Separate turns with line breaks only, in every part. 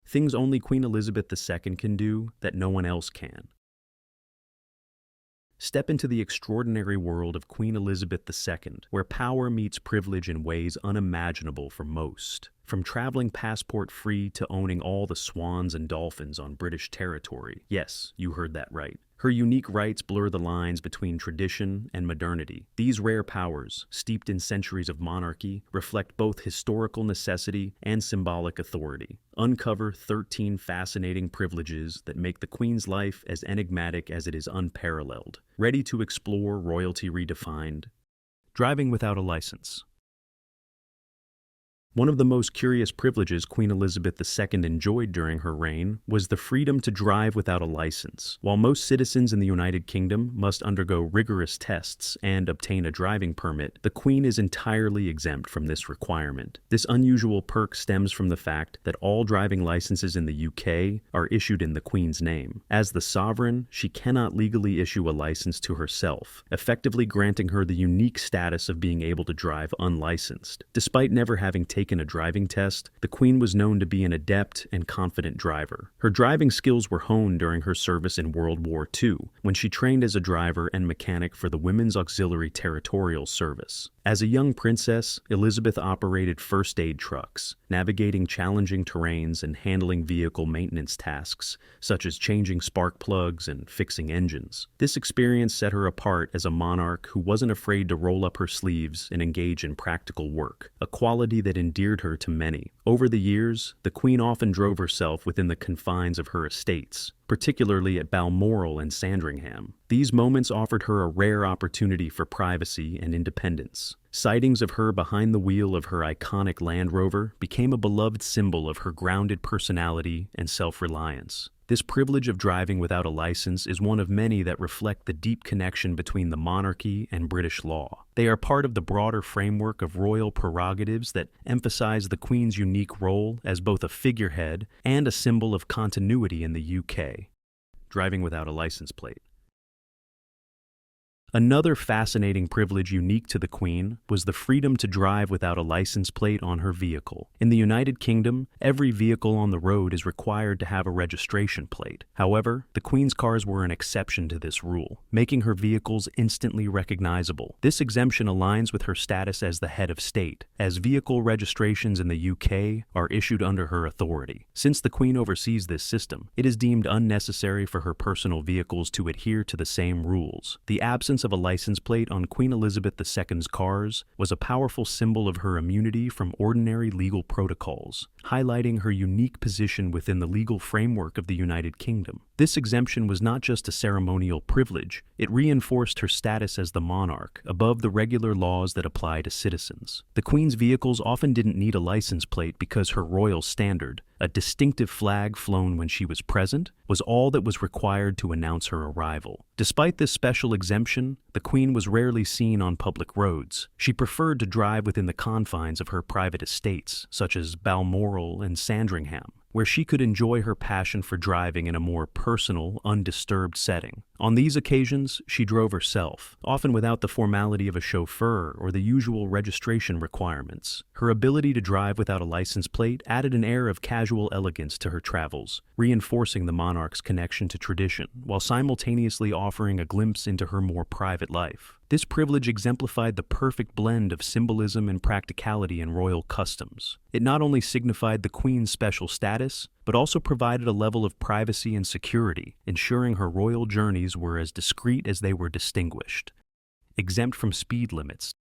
things only Queen Elizabeth II can do that no one else can. Step into the extraordinary world of Queen Elizabeth II, where power meets privilege in ways unimaginable for most. From traveling passport-free to owning all the swans and dolphins on British territory. Yes, you heard that right. Her unique rights blur the lines between tradition and modernity. These rare powers, steeped in centuries of monarchy, reflect both historical necessity and symbolic authority. Uncover 13 fascinating privileges that make the Queen's life as enigmatic as it is unparalleled. Ready to explore royalty redefined? Driving without a license. One of the most curious privileges Queen Elizabeth II enjoyed during her reign was the freedom to drive without a license. While most citizens in the United Kingdom must undergo rigorous tests and obtain a driving permit, the Queen is entirely exempt from this requirement. This unusual perk stems from the fact that all driving licenses in the UK are issued in the Queen's name. As the sovereign, she cannot legally issue a license to herself, effectively granting her the unique status of being able to drive unlicensed. Despite never having taken a driving test, the Queen was known to be an adept and confident driver. Her driving skills were honed during her service in World War II, when she trained as a driver and mechanic for the Women's Auxiliary Territorial Service. As a young princess, Elizabeth operated first aid trucks, navigating challenging terrains and handling vehicle maintenance tasks, such as changing spark plugs and fixing engines. This experience set her apart as a monarch who wasn't afraid to roll up her sleeves and engage in practical work, a quality that endeared her to many. Over the years, the Queen often drove herself within the confines of her estates, particularly at Balmoral and Sandringham. These moments offered her a rare opportunity for privacy and independence. Sightings of her behind the wheel of her iconic Land Rover became a beloved symbol of her grounded personality and self-reliance. This privilege of driving without a license is one of many that reflect the deep connection between the monarchy and British law. They are part of the broader framework of royal prerogatives that emphasize the Queen's unique role as both a figurehead and a symbol of continuity in the UK. Driving without a license plate. Another fascinating privilege unique to the Queen was the freedom to drive without a license plate on her vehicle. In the United Kingdom, every vehicle on the road is required to have a registration plate. However, the Queen's cars were an exception to this rule, making her vehicles instantly recognizable. This exemption aligns with her status as the head of state, as vehicle registrations in the UK are issued under her authority. Since the Queen oversees this system, it is deemed unnecessary for her personal vehicles to adhere to the same rules. The absence of a license plate on Queen Elizabeth II's cars was a powerful symbol of her immunity from ordinary legal protocols, highlighting her unique position within the legal framework of the United Kingdom. This exemption was not just a ceremonial privilege, it reinforced her status as the monarch, above the regular laws that apply to citizens. The Queen's vehicles often didn't need a license plate because her royal standard, a distinctive flag flown when she was present, was all that was required to announce her arrival. Despite this special exemption, the Queen was rarely seen on public roads. She preferred to drive within the confines of her private estates, such as Balmoral and Sandringham, where she could enjoy her passion for driving in a more personal, undisturbed setting. On these occasions, she drove herself, often without the formality of a chauffeur or the usual registration requirements. Her ability to drive without a license plate added an air of casual elegance to her travels, reinforcing the monarch's connection to tradition, while simultaneously offering a glimpse into her more private life. This privilege exemplified the perfect blend of symbolism and practicality in royal customs. It not only signified the Queen's special status, but also provided a level of privacy and security, ensuring her royal journeys were as discreet as they were distinguished. Exempt from speed limits.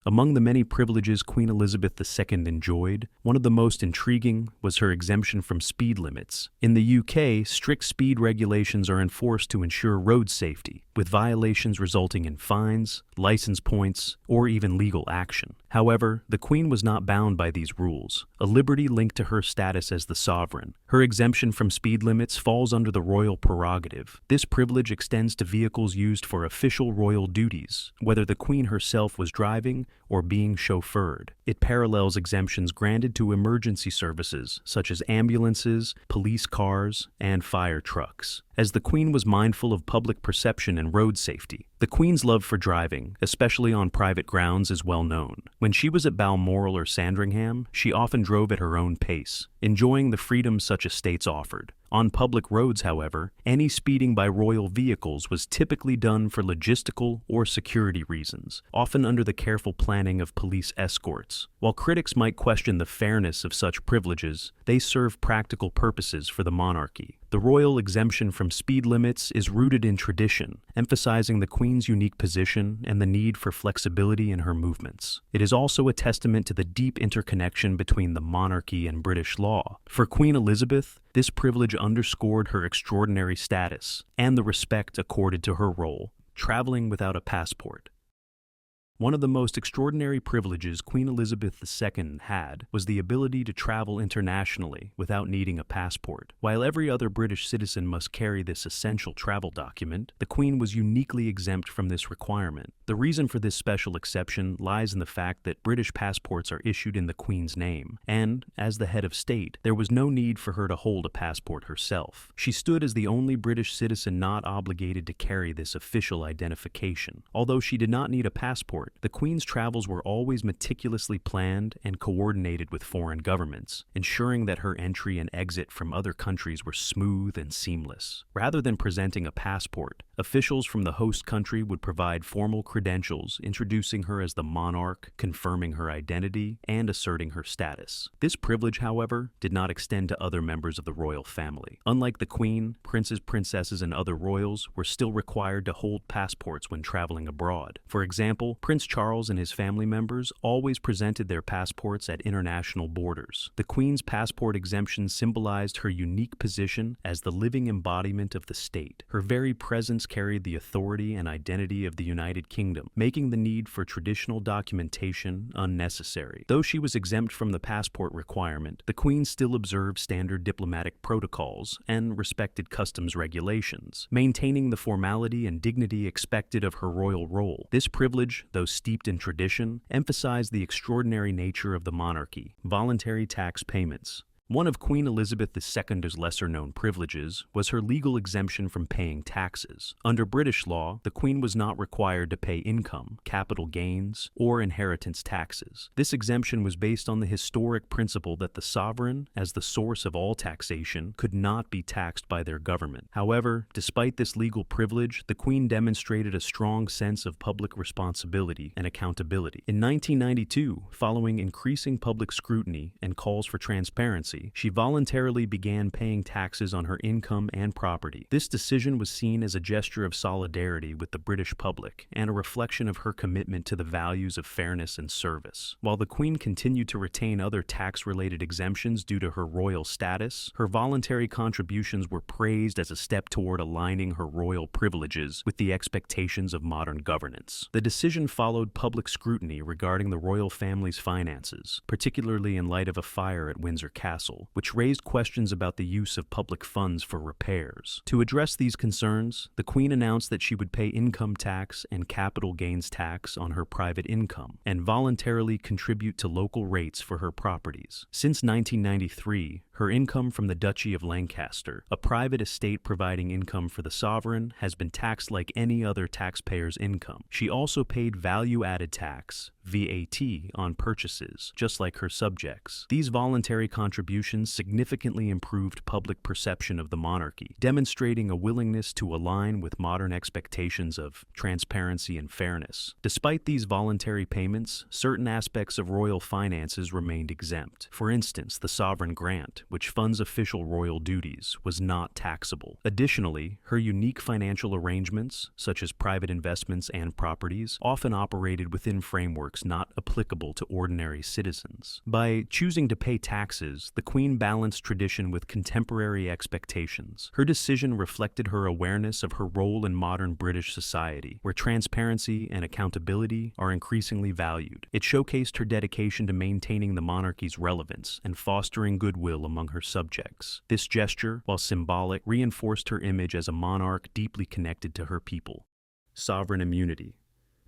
Among the many privileges Queen Elizabeth II enjoyed, one of the most intriguing was her exemption from speed limits. In the UK, strict speed regulations are enforced to ensure road safety, with violations resulting in fines, license points, or even legal action. However, the Queen was not bound by these rules, a liberty linked to her status as the sovereign. Her exemption from speed limits falls under the royal prerogative. This privilege extends to vehicles used for official royal duties, whether the Queen herself was driving or being chauffeured. It parallels exemptions granted to emergency services such as ambulances, police cars, and fire trucks. As the Queen was mindful of public perception and road safety, the Queen's love for driving, especially on private grounds, is well known. When she was at Balmoral or Sandringham, she often drove at her own pace, enjoying the freedom such estates offered. On public roads, however, any speeding by royal vehicles was typically done for logistical or security reasons, often under the careful planning of police escorts. While critics might question the fairness of such privileges, they serve practical purposes for the monarchy. The royal exemption from speed limits is rooted in tradition, emphasizing the Queen's unique position and the need for flexibility in her movements. It is also a testament to the deep interconnection between the monarchy and British law. For Queen Elizabeth, this privilege underscored her extraordinary status and the respect accorded to her role, traveling without a passport. One of the most extraordinary privileges Queen Elizabeth II had was the ability to travel internationally without needing a passport. While every other British citizen must carry this essential travel document, the Queen was uniquely exempt from this requirement. The reason for this special exception lies in the fact that British passports are issued in the Queen's name, and, as the head of state, there was no need for her to hold a passport herself. She stood as the only British citizen not obligated to carry this official identification. Although she did not need a passport, the Queen's travels were always meticulously planned and coordinated with foreign governments, ensuring that her entry and exit from other countries were smooth and seamless. Rather than presenting a passport, officials from the host country would provide formal credentials introducing her as the monarch, confirming her identity, and asserting her status. This privilege, however, did not extend to other members of the royal family. Unlike the Queen, princes, princesses, and other royals were still required to hold passports when traveling abroad. For example, Prince Charles and his family members always presented their passports at international borders. The Queen's passport exemption symbolized her unique position as the living embodiment of the state. Her very presence carried the authority and identity of the United Kingdom, making the need for traditional documentation unnecessary. Though she was exempt from the passport requirement, the Queen still observed standard diplomatic protocols and respected customs regulations, maintaining the formality and dignity expected of her royal role. This privilege, though steeped in tradition, emphasized the extraordinary nature of the monarchy. Voluntary tax payments. One of Queen Elizabeth II's lesser-known privileges was her legal exemption from paying taxes. Under British law, the Queen was not required to pay income, capital gains, or inheritance taxes. This exemption was based on the historic principle that the sovereign, as the source of all taxation, could not be taxed by their government. However, despite this legal privilege, the Queen demonstrated a strong sense of public responsibility and accountability. In 1992, following increasing public scrutiny and calls for transparency, she voluntarily began paying taxes on her income and property. This decision was seen as a gesture of solidarity with the British public and a reflection of her commitment to the values of fairness and service. While the Queen continued to retain other tax-related exemptions due to her royal status, her voluntary contributions were praised as a step toward aligning her royal privileges with the expectations of modern governance. The decision followed public scrutiny regarding the royal family's finances, particularly in light of a fire at Windsor Castle, which raised questions about the use of public funds for repairs. To address these concerns, the Queen announced that she would pay income tax and capital gains tax on her private income, and voluntarily contribute to local rates for her properties. Since 1993, her income from the Duchy of Lancaster, a private estate providing income for the sovereign, has been taxed like any other taxpayer's income. She also paid value-added tax, VAT, on purchases, just like her subjects. These voluntary contributions significantly improved public perception of the monarchy, demonstrating a willingness to align with modern expectations of transparency and fairness. Despite these voluntary payments, certain aspects of royal finances remained exempt. For instance, the sovereign grant, which funds official royal duties, was not taxable. Additionally, her unique financial arrangements, such as private investments and properties, often operated within frameworks not applicable to ordinary citizens. By choosing to pay taxes, the Queen balanced tradition with contemporary expectations. Her decision reflected her awareness of her role in modern British society, where transparency and accountability are increasingly valued. It showcased her dedication to maintaining the monarchy's relevance and fostering goodwill among her subjects. This gesture, while symbolic, reinforced her image as a monarch deeply connected to her people. Sovereign immunity.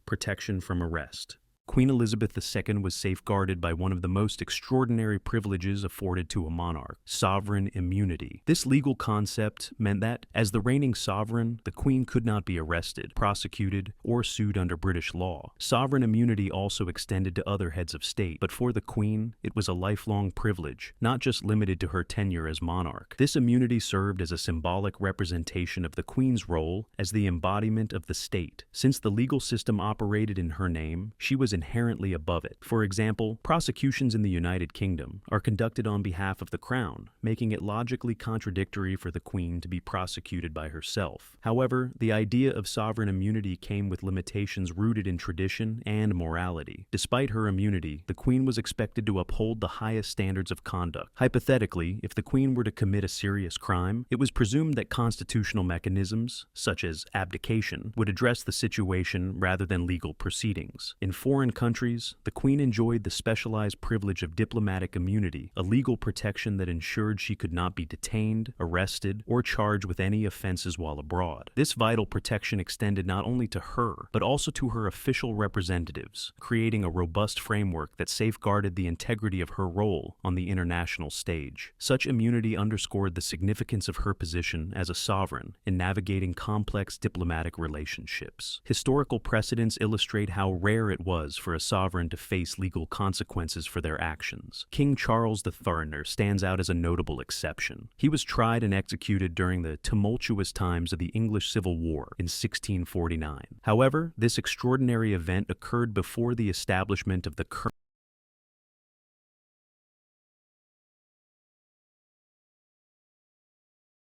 Protection from arrest. Queen Elizabeth II was safeguarded by one of the most extraordinary privileges afforded to a monarch: sovereign immunity. This legal concept meant that, as the reigning sovereign, the Queen could not be arrested, prosecuted, or sued under British law. Sovereign immunity also extended to other heads of state, but for the Queen, it was a lifelong privilege, not just limited to her tenure as monarch. This immunity served as a symbolic representation of the Queen's role as the embodiment of the state. Since the legal system operated in her name, she was inherently above it. For example, prosecutions in the United Kingdom are conducted on behalf of the Crown, making it logically contradictory for the Queen to be prosecuted by herself. However, the idea of sovereign immunity came with limitations rooted in tradition and morality. Despite her immunity, the Queen was expected to uphold the highest standards of conduct. Hypothetically, if the Queen were to commit a serious crime, it was presumed that constitutional mechanisms, such as abdication, would address the situation rather than legal proceedings. In foreign countries, the Queen enjoyed the specialized privilege of diplomatic immunity, a legal protection that ensured she could not be detained, arrested, or charged with any offenses while abroad. This vital protection extended not only to her, but also to her official representatives, creating a robust framework that safeguarded the integrity of her role on the international stage. Such immunity underscored the significance of her position as a sovereign in navigating complex diplomatic relationships. Historical precedents illustrate how rare it was for a sovereign to face legal consequences for their actions. King Charles the Thorner stands out as a notable exception. He was tried and executed during the tumultuous times of the English Civil War in 1649. However, this extraordinary event occurred before the establishment of the current.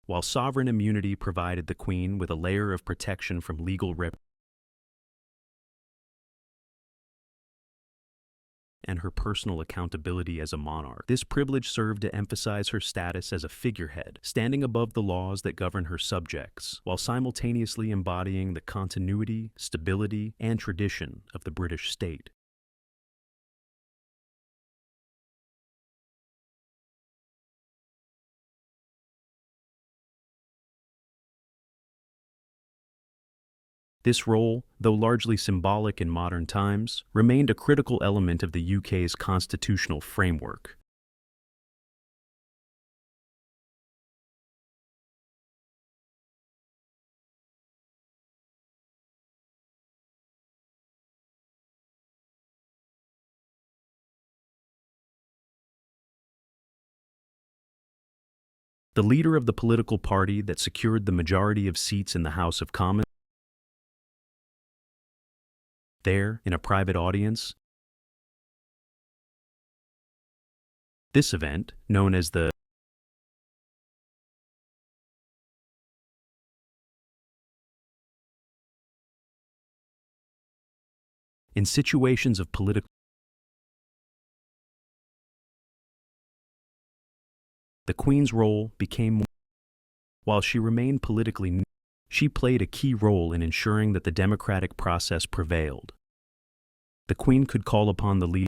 While sovereign immunity provided the Queen with a layer of protection from legal and her personal accountability as a monarch. This privilege served to emphasize her status as a figurehead, standing above the laws that govern her subjects, while simultaneously embodying the continuity, stability, and tradition of the British state. This role, though largely symbolic in modern times, remained a critical element of the UK's constitutional framework. The leader of the political party that secured the majority of seats in the House of Commons, there, in a private audience. This event, known as the in situations of political, the Queen's role became, while she remained politically neutral, she played a key role in ensuring that the democratic process prevailed. The Queen could call upon the leader,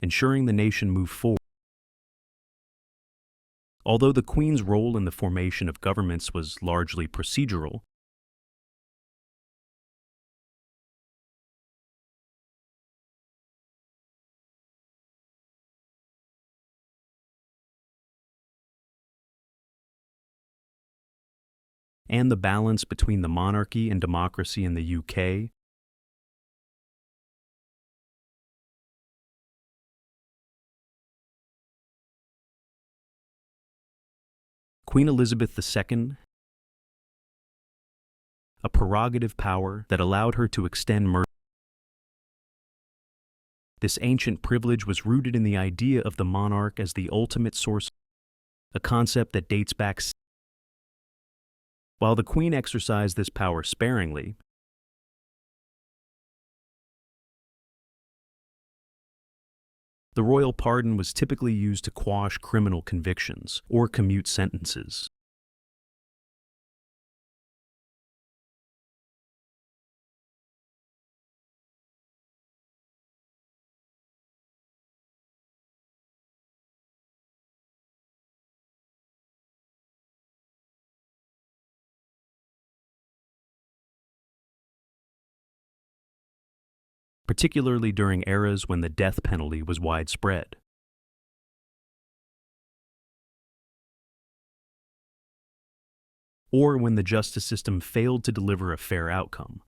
ensuring the nation moved forward. Although the Queen's role in the formation of governments was largely procedural, and the balance between the monarchy and democracy in the UK, Queen Elizabeth II, a prerogative power that allowed her to extend mercy. This ancient privilege was rooted in the idea of the monarch as the ultimate source, a concept that dates back. While the Queen exercised this power sparingly, the royal pardon was typically used to quash criminal convictions or commute sentences. particularly during eras when the death penalty was widespread. Or when the justice system failed to deliver a fair outcome.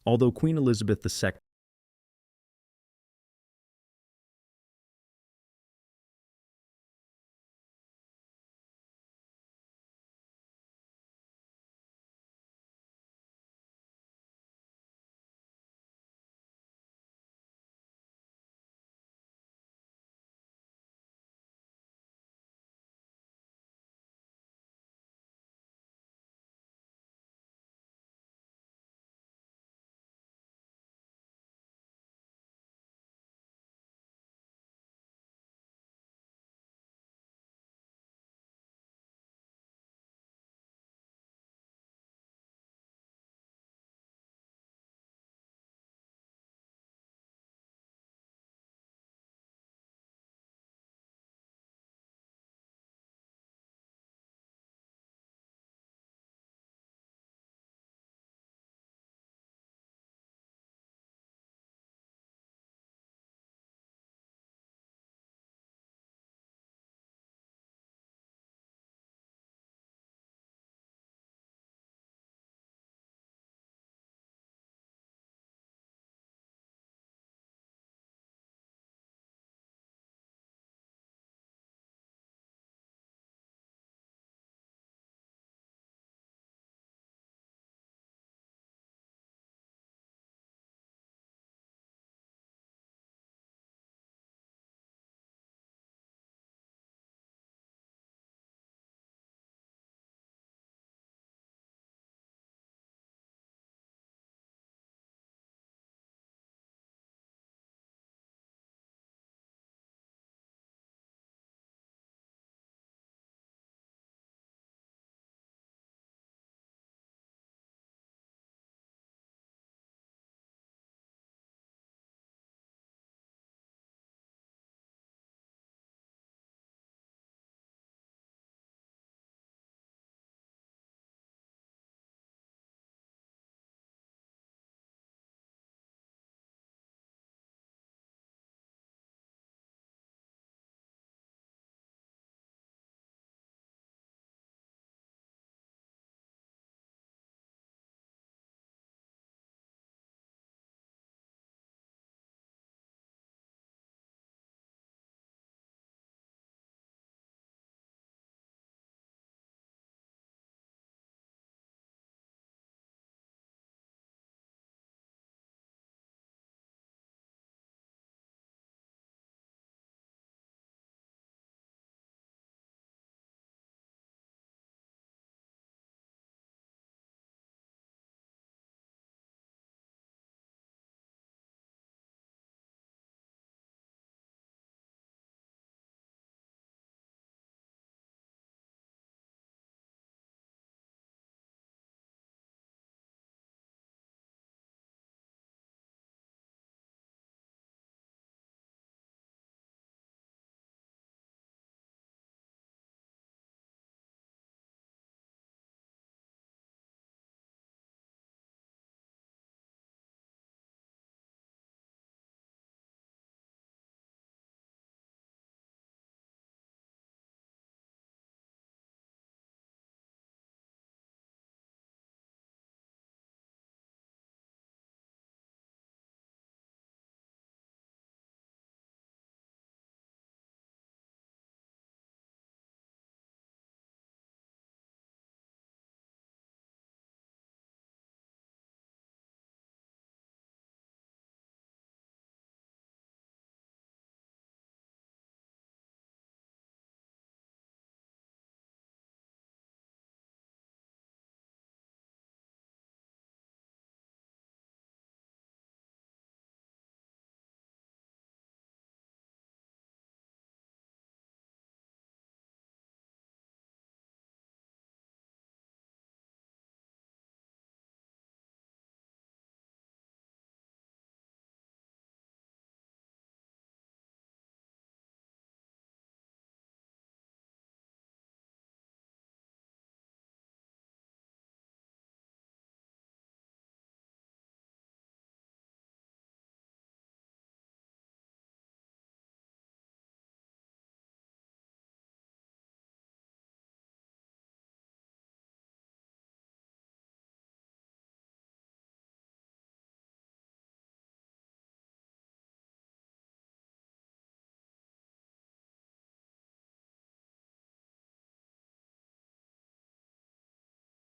Although Queen Elizabeth II